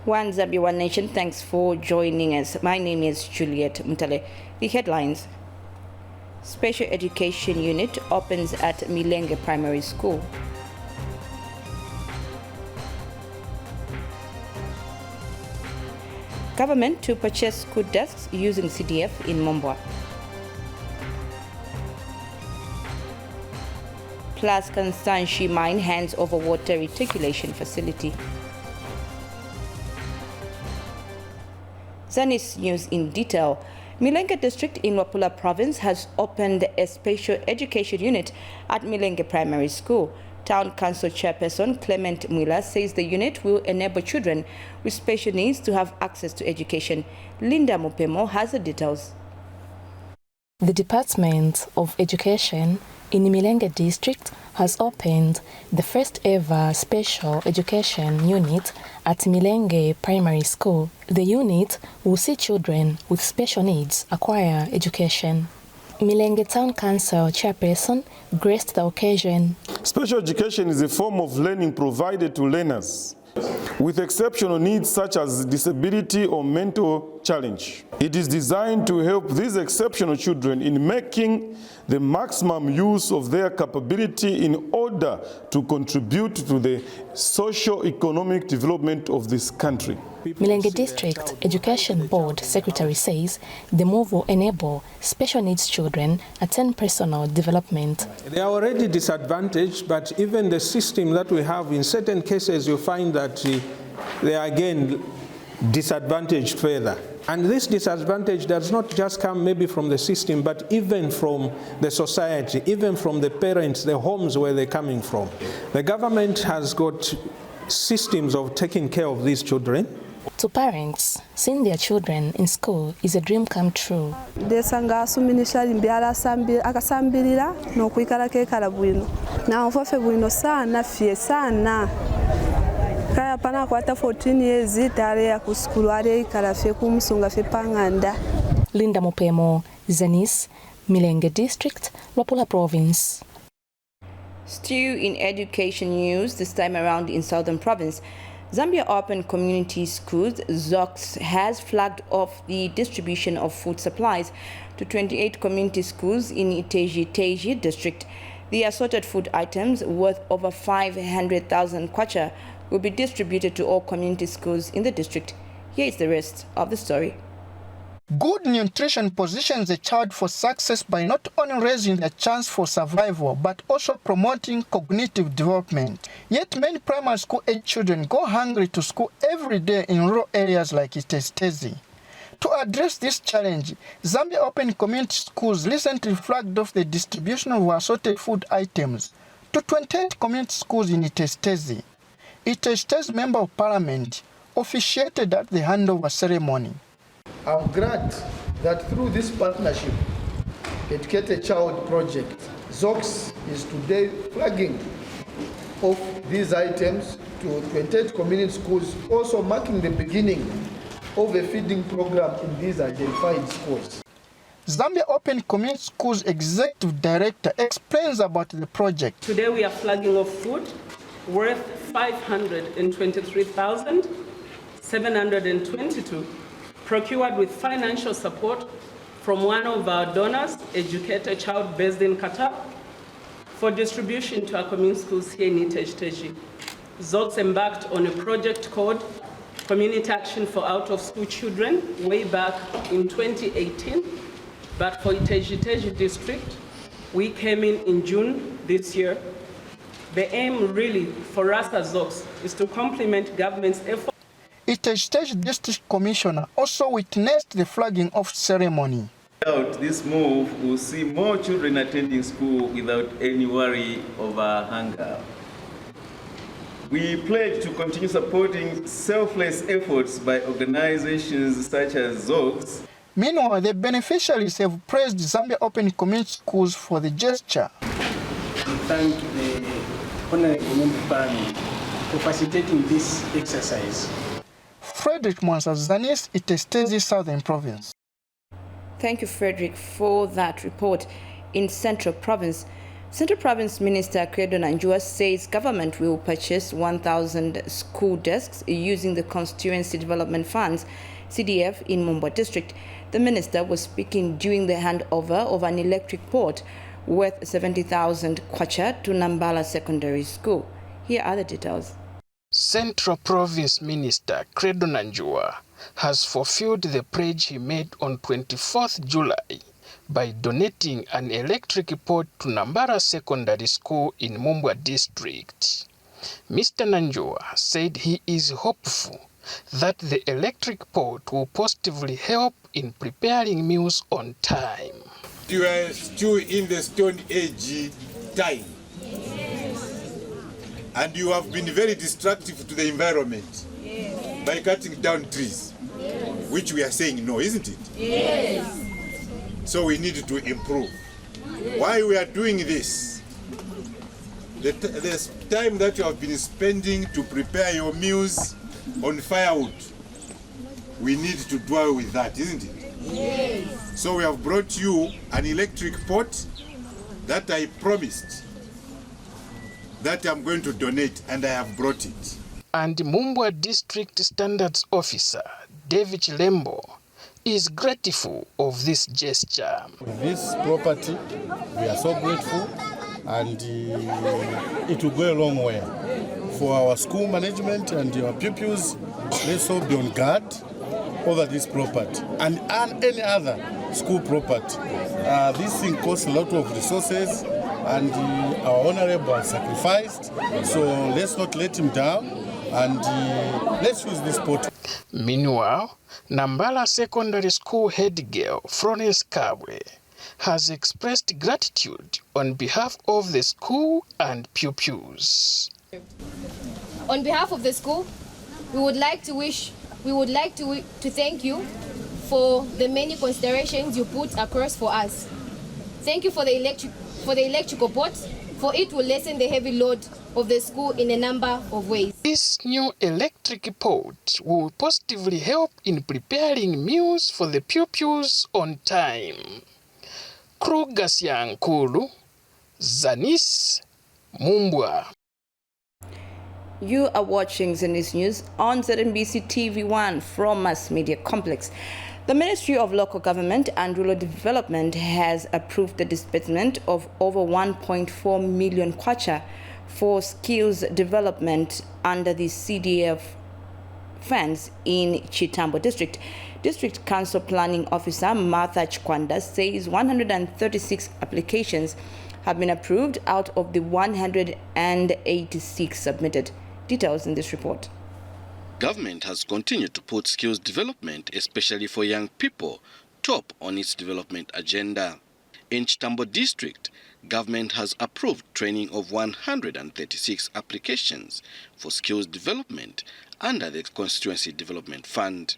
One Zambia, One Nation, thanks for joining us. My name is Juliet Mutale. The headlines. Special Education Unit opens at Milenge Primary School. Government to purchase school desks using CDF in Mombwa. Plus, Constanshi Mine hands over water reticulation facility. Zanis news in detail. Milenge district in Wapula province has opened a special education unit at Milenge Primary School. Town Council Chairperson Clement Mwila says the unit will enable children with special needs to have access to education. Linda Mupemo has the details. The Department of Education in Milenge district has opened the first ever special education unit at Milenge Primary School. The unit will see children with special needs acquire education. Milenge Town Council Chairperson graced the occasion. Special education is a form of learning provided to learners with exceptional needs such as disability or mental challenge. It is designed to help these exceptional children in making the maximum use of their capability in order to contribute to the socio-economic development of this country. Milenge District Education Board Secretary says the move will enable special needs children attain personal development. They are already disadvantaged, but even the system that we have, in certain cases you find that they are again disadvantaged further. And this disadvantage does not just come maybe from the system, but even from the society, even from the parents, the homes where they're coming from. The government has got systems of taking care of these children. To parents, seeing their children in school is a dream come true. Desanga asuminisha limbiala akasambirira nokuikala kekala bwino. Na mfofe bwino sana fie sana. Kaya pana kwata 14 years tare ya kuskulu ale ikala fie kumusunga fie panganda. Linda Mupemo, Zanis, Milenge District, Wapula Province. Still in education news, this time around in Southern Province, Zambia Open Community Schools, ZOCS, has flagged off the distribution of food supplies to 28 community schools in Iteji district. The assorted food items worth over 500,000 kwacha will be distributed to all community schools in the district. Here is the rest of the story. Good nutrition positions a child for success by not only raising their chance for survival, but also promoting cognitive development. Yet many primary school age children go hungry to school every day in rural areas like Itestezi. To address this challenge, Zambia Open Community Schools recently flagged off the distribution of assorted food items to 28 community schools in Itestezi. Itestezi Member of Parliament officiated at the handover ceremony. I'm glad that through this partnership, Educate a Child project, ZOCS is today flagging off these items to 28 community schools, also marking the beginning of a feeding program in these identified schools. Zambia Open Community Schools Executive Director explains about the project. Today we are flagging off food worth 523,722, procured with financial support from one of our donors, Educate a Child, based in Qatar, for distribution to our community schools here in Iteji. ZOCS embarked on a project called Community Action for Out-of-School Children way back in 2018, but for Iteji district, we came in June this year. The aim really for us as ZOCS is to complement government's efforts. Iteji District Commissioner also witnessed the flagging off ceremony. Without this move, we'll see more children attending school without any worry over hunger. We pledge to continue supporting selfless efforts by organizations such as ZOCS. Meanwhile, the beneficiaries have praised Zambia Open Community Schools for the gesture. We thank the Honorable Member Parliament for facilitating this exercise. Frederick Mwansa, Zanis, Itestezi, Southern Province. Thank you, Frederick, for that report. In Central Province, Central Province Minister Credo Nanjua says government will purchase 1,000 school desks using the Constituency Development Funds, CDF, in Mumbwa District. The minister was speaking during the handover of an electric port worth 70,000 kwacha to Nambala Secondary School. Here are the details. Central Province Minister Credo Nanjua has fulfilled the pledge he made on 24th July by donating an electric port to Nambala Secondary School in Mumbwa District. Mr. Nanjua said he is hopeful that the electric port will positively help in preparing meals on time. You are still in the Stone Age time. And you have been very destructive to the environment by cutting down trees, which we are saying no, isn't it? Yes. So we need to improve. Why we are doing this? The time that you have been spending to prepare your meals on firewood, we need to dwell with that, isn't it? Yes. So we have brought you an electric pot that I promised that I'm going to donate, and I have brought it. And Mumbwa District Standards Officer David Lembo is grateful of this gesture. This property, we are so grateful, and it will go a long way. For our school management and our pupils, let's all be on guard over this property and any other school property. This thing costs a lot of resources, and our honorable has sacrificed, so let's not let him down, and let's use this pot. Meanwhile, Nambala Secondary School head girl Florence Kabwe has expressed gratitude on behalf of the school and pupils. On behalf of the school, we would like to thank you for the many considerations you put across for us. Thank you for the electrical pot, for it will lessen the heavy load of the school in a number of ways. This new electric pot will positively help in preparing meals for the pupils on time. Krugasyankulu, Zanis, Mumbwa. You are watching Zanis News on ZNBC TV1 from Mass Media Complex. The Ministry of Local Government and Rural Development has approved the disbursement of over 1.4 million kwacha for skills development under the CDF funds in Chitambo District. District Council Planning Officer Martha Chikwanda says 136 applications have been approved out of the 186 submitted. Details in this report. Government has continued to put skills development, especially for young people, top on its development agenda. In Chitambo District, government has approved training of 136 applications for skills development under the Constituency Development Fund.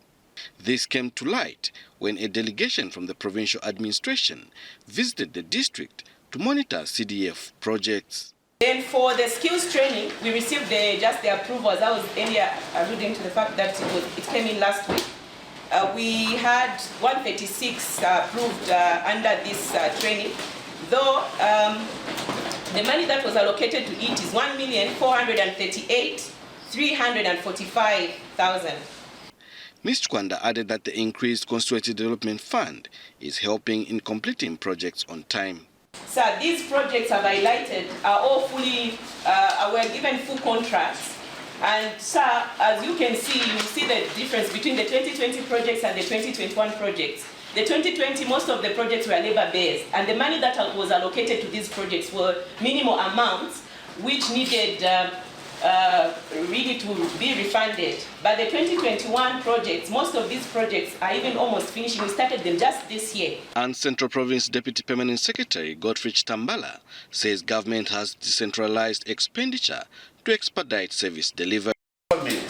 This came to light when a delegation from the provincial administration visited the district to monitor CDF projects. Then for the skills training, we received just the approvals. I was earlier alluding to the fact that it came in last week. We had 136 approved under this training, though the money that was allocated to it is 1,438,345,000. Ms. Chikwanda added that the increased Constituency Development Fund is helping in completing projects on time. So these projects I've highlighted are all fully, were given full contracts. And so, as you can see, you see the difference between the 2020 projects and the 2021 projects. The 2020, most of the projects were labor-based, and the money that was allocated to these projects were minimal amounts, which needed really to be refunded. But the 2021 projects, most of these projects are even almost finishing. We started them just this year. And Central Province Deputy Permanent Secretary Godfrey Tambala says government has decentralized expenditure to expedite service delivery. Government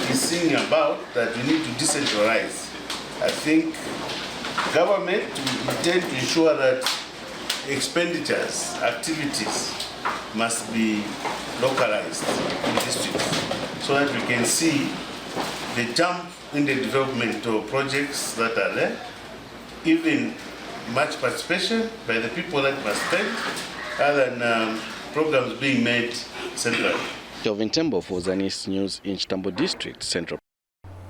is seeing about that we need to decentralize. I think government will intend to ensure that expenditures, activities must be localized in districts so that we can see the jump in the development of projects that are there, even much participation by the people that must spend, other than programs being made centrally. Kelvin Tembo for Zanis News in Chitambo District Central.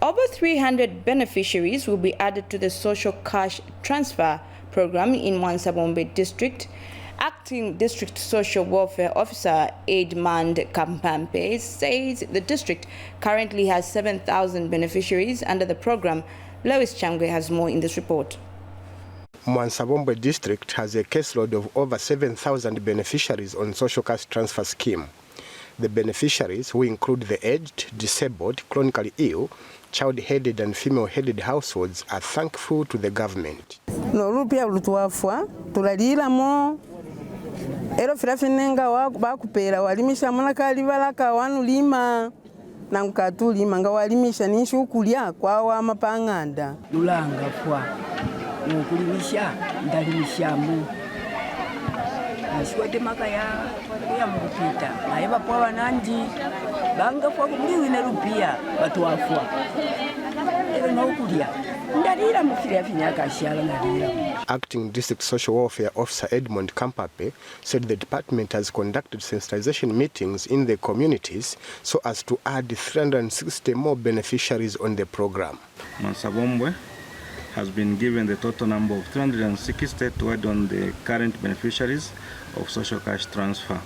Over 300 beneficiaries will be added to the social cash transfer program in Mwansabombe District. Acting District Social Welfare Officer Edmund Kampampe says the district currently has 7,000 beneficiaries under the program. Lois Changwe has more in this report. Mwansabombe District has a caseload of over 7,000 beneficiaries on social cash transfer scheme. The beneficiaries, who include the aged, disabled, chronically ill, child-headed and female-headed households, are thankful to the government. Ero firafinenga bakupera walimisha mwanakali balaka wanulima na mkatulima nga walimisha nishukulia kwa wa mapanganda lulanga kwa ukulimisha ndalimishamu ashwate makaya mukupita ayeba kwa wanandi banga kwa kumliwi na rupia watu wafwa ero na ukulia ndalira mufira finyaka shala ndalira. Acting District Social Welfare Officer Edmund Kampape said the department has conducted sensitization meetings in the communities so as to add 360 more beneficiaries on the program. Mwansabombe has been given the total number of 360 to add on the current beneficiaries of social cash transfer.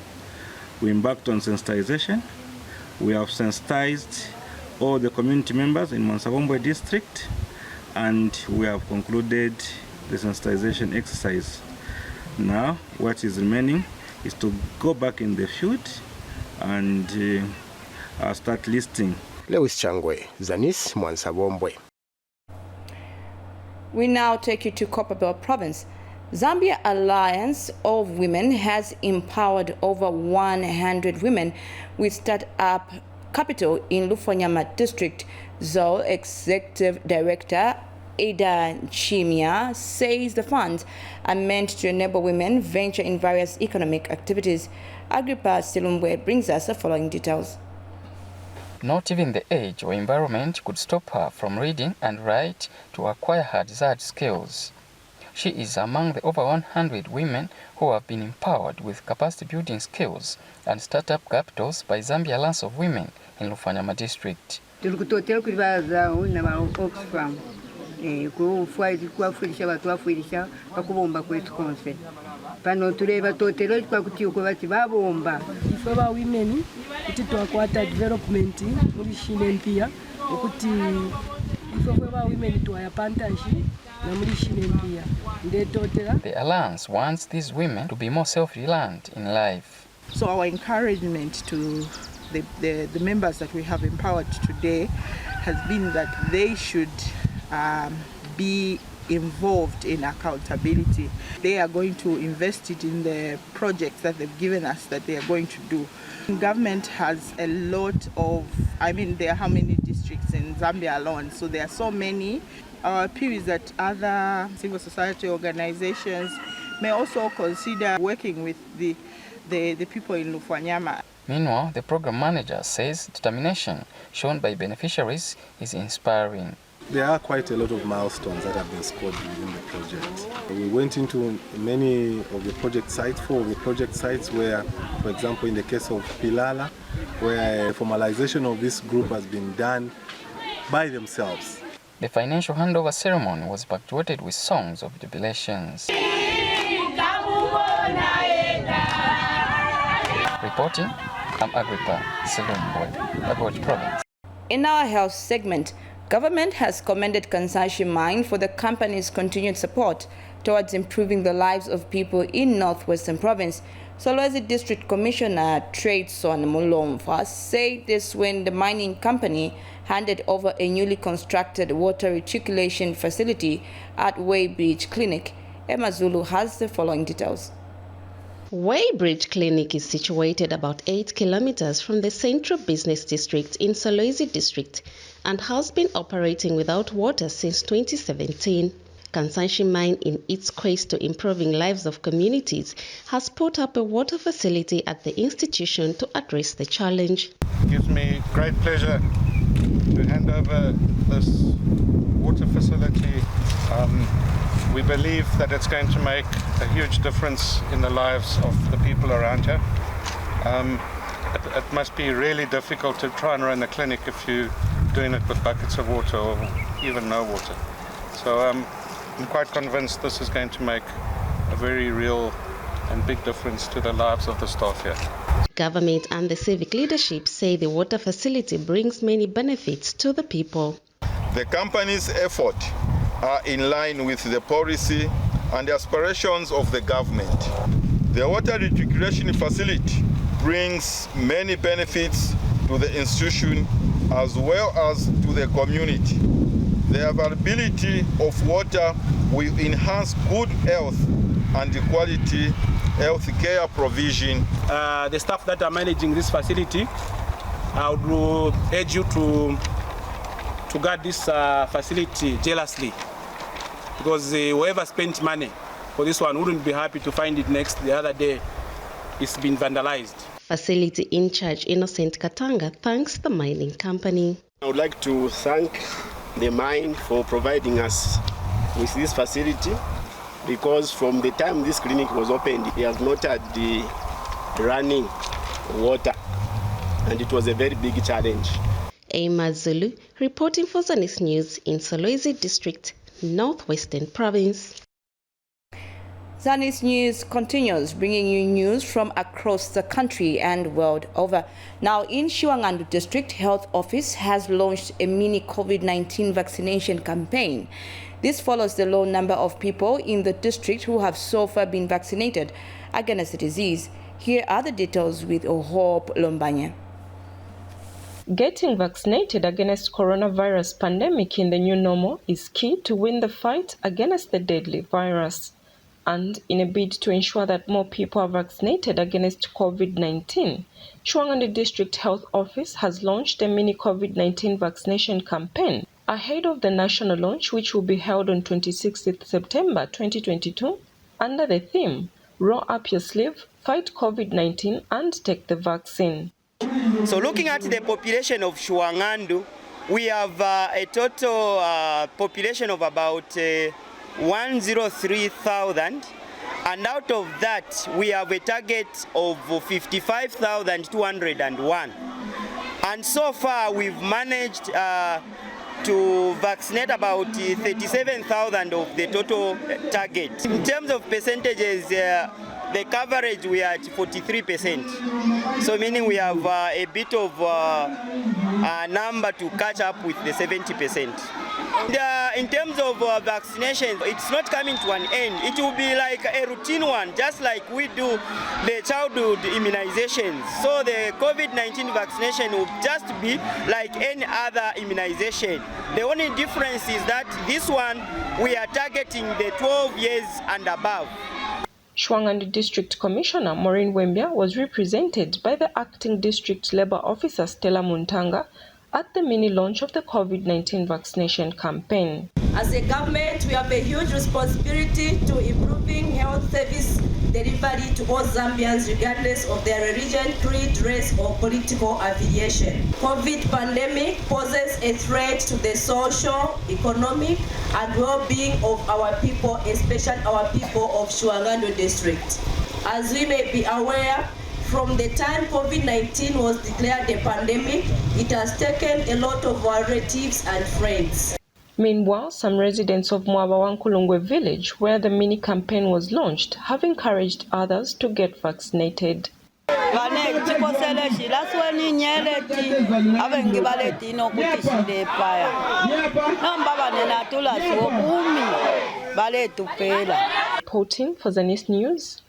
We embarked on sensitization. We have sensitized all the community members in Mwansabombe district, and we have concluded the sensitization exercise. Now, what is remaining is to go back in the field and start listing. Lewis Changwe, Zanis, Mwansabombe. We now take you to Copperbelt Province. Zambia Alliance of Women has empowered over 100 women with start-up capital in Lufonyama District. ZOL Executive Director Ada Chimia says the funds are meant to enable women venture in various economic activities. Agrippa Silumbwe brings us the following details. Not even the age or environment could stop her from reading and write to acquire her desired skills. She is among the over 100 women who have been empowered with capacity building skills and startup capitals by Zambia Alliance of Women in Lufanyama District. Kuwafuirisha watu wafuirisha bakubomba kwetu konse pano tureba totero kwa kuti uko bati babomba ife ba women kuti twakwata development muri shine mpia ukuthi ife ba women twayapantashi na muri shine mpia ndetotera. The alliance wants these women to be more self-reliant in life. So our encouragement to the members that we have empowered today has been that they should be involved in accountability. They are going to invest it in the projects that they've given us that they are going to do. The government has a lot of, there are how many districts in Zambia alone, so there are so many. Our appeal is that other civil society organizations may also consider working with the people in Lufanyama. Meanwhile, the program manager says determination shown by beneficiaries is inspiring. There are quite a lot of milestones that have been scored within the project. We went into many of the project sites, 4 of the project sites where, for example, in the case of Pilala, where formalization of this group has been done by themselves. The financial handover ceremony was punctuated with songs of jubilations. Reporting, I'm Agrippa Silumbwe, Agoch Province. In our health segment, government has commended Kansanshi Mine for the company's continued support towards improving the lives of people in Northwestern Province. Solwezi District Commissioner Tradeson Mulomfa said this when the mining company handed over a newly constructed water reticulation facility at Weybridge Clinic. Emma Zulu has the following details. Weybridge Clinic is situated about 8 kilometers from the Central Business District in Solwezi District and has been operating without water since 2017. Kansanshi Mine, in its quest to improving lives of communities, has put up a water facility at the institution to address the challenge. It gives me great pleasure to hand over this water facility. We believe that it's going to make a huge difference in the lives of the people around here. It must be really difficult to try and run a clinic if you're doing it with buckets of water or even no water. So I'm quite convinced this is going to make a very real and big difference to the lives of the staff here. Government and the civic leadership say the water facility brings many benefits to the people. The company's efforts are in line with the policy and aspirations of the government. The water recreation facility brings many benefits to the institution as well as to the community. The availability of water will enhance good health and quality health care provision. The staff that are managing this facility, I would urge you to guard this facility jealously, because whoever spent money for this one wouldn't be happy to find it the other day it's been vandalized. Facility in charge Innocent Katanga thanks the mining company. I would like to thank the mine for providing us with this facility, because from the time this clinic was opened, it has not had the running water, and it was a very big challenge. Emma Zulu reporting for Zanis News in Solwezi District, Northwestern Province. Zanis News continues, bringing you news from across the country and world over. Now, in Shiwangandu District, Health Office has launched a mini COVID-19 vaccination campaign. This follows the low number of people in the district who have so far been vaccinated against the disease. Here are the details with Hope Lombanya. Getting vaccinated against coronavirus pandemic in the new normal is key to win the fight against the deadly virus. And in a bid to ensure that more people are vaccinated against COVID-19, Shiwangandu District Health Office has launched a mini COVID-19 vaccination campaign ahead of the national launch, which will be held on 26th September 2022 under the theme, Roll Up Your Sleeve, Fight COVID-19 and Take the Vaccine. So looking at the population of Shiwangandu, we have a total population of about 103,000, and out of that we have a target of 55,201, and so far we've managed to vaccinate about 37,000 of the total target. In terms of percentages, the coverage we are at 43%, so meaning we have a bit of a number to catch up with the 70%. In terms of vaccination, it's not coming to an end. It will be like a routine one, just like we do the childhood immunizations. So the COVID-19 vaccination will just be like any other immunization. The only difference is that this one, we are targeting the 12 years and above. Shiwangandu District Commissioner Maureen Wembia was represented by the Acting District Labour Officer Stella Muntanga at the mini launch of the COVID-19 vaccination campaign. As a government, we have a huge responsibility to improving health service delivery to all Zambians regardless of their religion, creed, race or political affiliation. COVID pandemic poses a threat to the social, economic and well-being of our people, especially our people of Shiwangandu District. As we may be aware, from the time COVID-19 was declared a pandemic, it has taken a lot of our relatives and friends. Meanwhile, some residents of Mwabawankulungwe village, where the mini campaign was launched, have encouraged others to get vaccinated. Reporting for Zanis News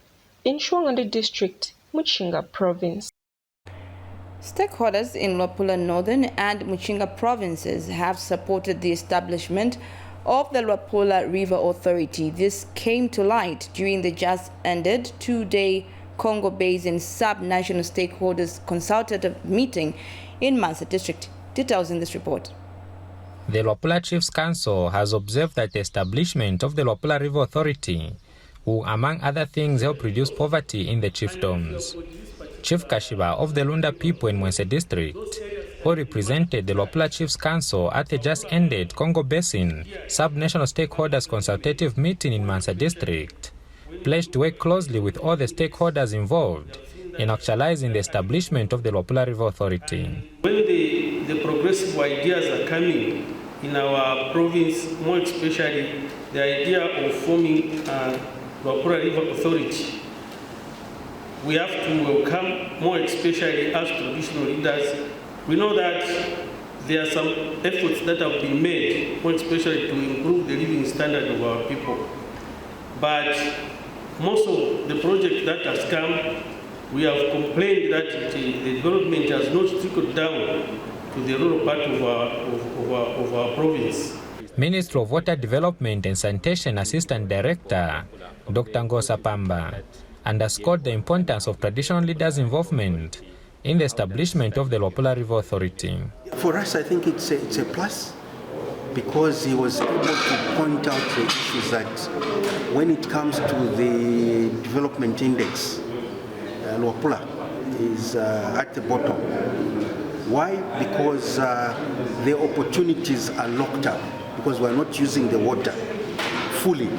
in Shiwangandu District, Muchinga Province. Stakeholders in Luapula Northern and Muchinga provinces have supported the establishment of the Luapula River Authority. This came to light during the just ended two-day Congo Basin Sub-National Stakeholders Consultative Meeting in Mansa District. Details in this report. The Luapula Chiefs Council has observed that the establishment of the Luapula River Authority will, among other things, help reduce poverty in the chiefdoms. Chief Kashiba of the Lunda people in Mansa District who represented the Lopula Chiefs Council at the just-ended Congo Basin Sub-National Stakeholders Consultative Meeting in Mansa District, pledged to work closely with all the stakeholders involved in actualizing the establishment of the Lopula River Authority. When the progressive ideas are coming in our province, more especially the idea of forming a Lopula River Authority, we have to welcome, more especially as traditional leaders. We know that there are some efforts that have been made, more especially to improve the living standard of our people. But most of the projects that has come, we have complained that the development has not trickled down to the rural part of our province. Ministry of Water Development and Sanitation Assistant Director, Dr. Ngosa Pamba, underscored the importance of traditional leaders' involvement in the establishment of the Lopula River Authority. For us, I think it's a plus, because he was able to point out the issues that when it comes to the development index, Lopula is at the bottom. Why? Because the opportunities are locked up, because we're not using the water fully.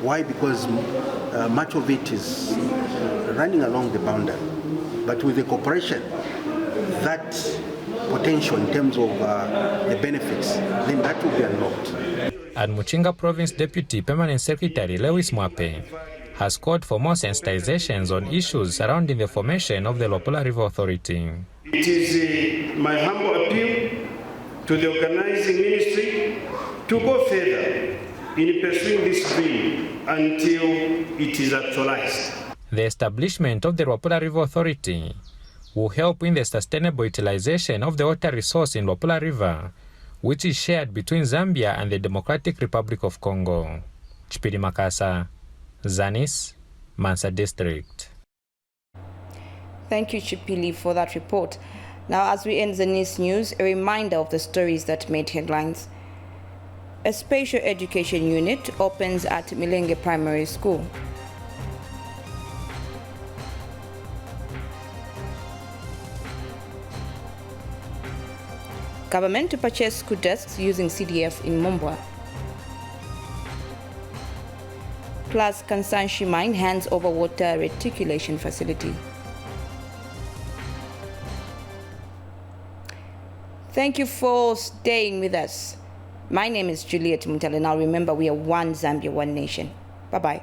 Why? Because much of it is running along the boundary. But with the cooperation, that potential in terms of the benefits, then that will be unlocked. And Muchinga Province Deputy Permanent Secretary Lewis Mwape has called for more sensitizations on issues surrounding the formation of the Lopula River Authority. It is my humble appeal to the organizing ministry to go further in pursuing this dream until it is actualized. The establishment of the Lopula River Authority will help in the sustainable utilization of the water resource in Lopula River, which is shared between Zambia and the Democratic Republic of Congo. Chipiri Makasa, Zanis, Mansa District. Thank you, Chipili, for that report. Now, as we end Zanis news, a reminder of the stories that made headlines. A special education unit opens at Milenge Primary School. Government to purchase school desks using CDF in Mumbwa. Plus, Kansanshi Mine hands over water reticulation facility. Thank you for staying with us. My name is Juliet Mutale. Now remember, we are one Zambia, one nation. Bye-bye.